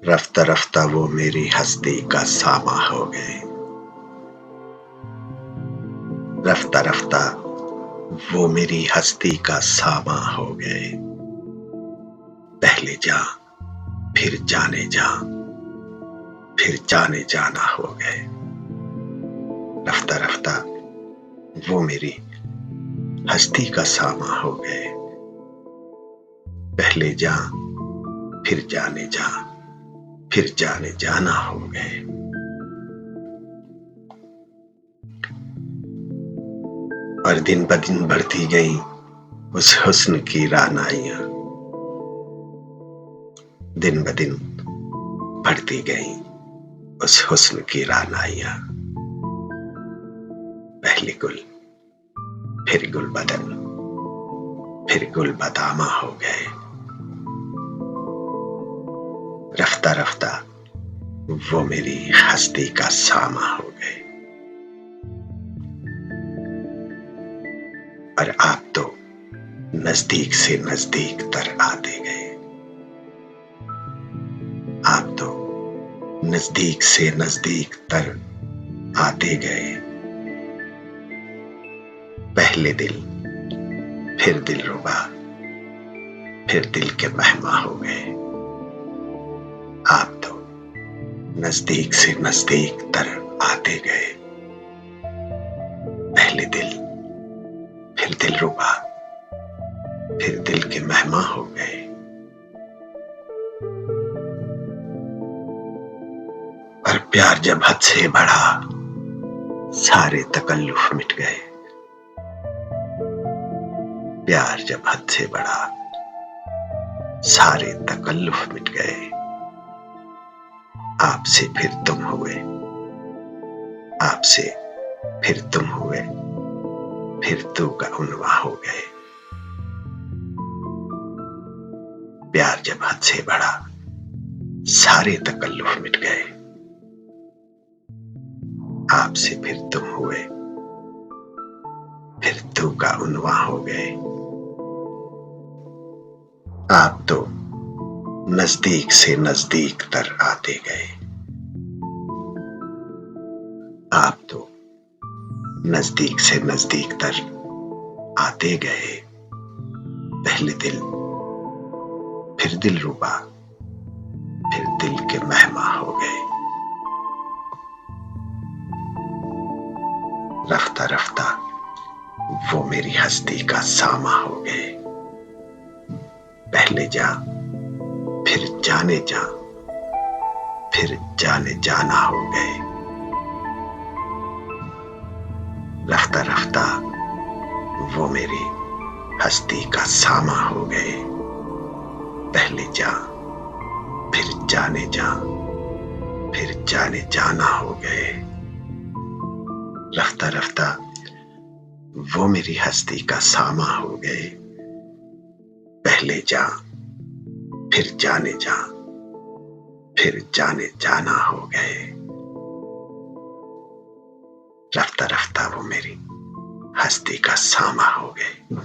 रफ्ता रफ्ता वो मेरी हस्ती का सामा हो गए। रफ्ता रफ्ता वो मेरी हस्ती का सामा हो गए। पहले जा फिर जाने जा, फिर जाने जाना हो गए। रफ्ता रफ्ता वो मेरी हस्ती का सामा हो गए। पहले जा फिर जाने जा, फिर जाने जाना हो गए। और दिन ब दिन बढ़ती गई उस हुस्न की रानाइयां। दिन ब दिन बढ़ती गई उस हुस्न की रानाइयां। पहले गुल, फिर गुल बदन, फिर गुल बदामा हो गए। रफ्ता रफ्ता वो मेरी हस्ती का सामा हो गए। और आप तो नजदीक से नजदीक तर आते गए। आप तो नजदीक से नजदीक तर आते गए। पहले दिल, फिर दिलरुबा, फिर दिल के मेहमा हो गए। आप तो नजदीक से नजदीक तर आते गए। पहले दिल, फिर दिलरुबा, फिर दिल के मेहमा हो गए। और प्यार जब हद से बढ़ा, सारे तकल्लुफ मिट गए। प्यार जब हद से बढ़ा, सारे तकल्लुफ मिट गए। आपसे फिर तुम हुए, आपसे फिर तुम हुए, फिर तू का उन्वा हो गए। प्यार जब हद से बढ़ा, सारे तकल्लुफ मिट गए। आपसे फिर तुम हुए, फिर तू का उन्वा हो गए। आप तो नजदीक से नजदीक तर आते गए। आप तो नजदीक से नजदीक तर आते गए। पहले दिल, फिर दिलरुबा, फिर दिल के मेहमा हो गए। रफ्ता रफ्ता वो मेरी हस्ती का सामा हो गए। पहले जा फिर जाने जा, फिर जाने जाना हो गए। रफ्ता रफ्ता वो मेरी हस्ती का सामा हो गए। पहले जा फिर जाने जा, फिर जाने जाना हो गए। रफ्ता रफ्ता वो मेरी हस्ती का सामा हो गए। पहले जा फिर जाने जा, फिर जाने जाना हो गए। रफ्ता रफ्ता वो मेरी हस्ती का सामा हो गए।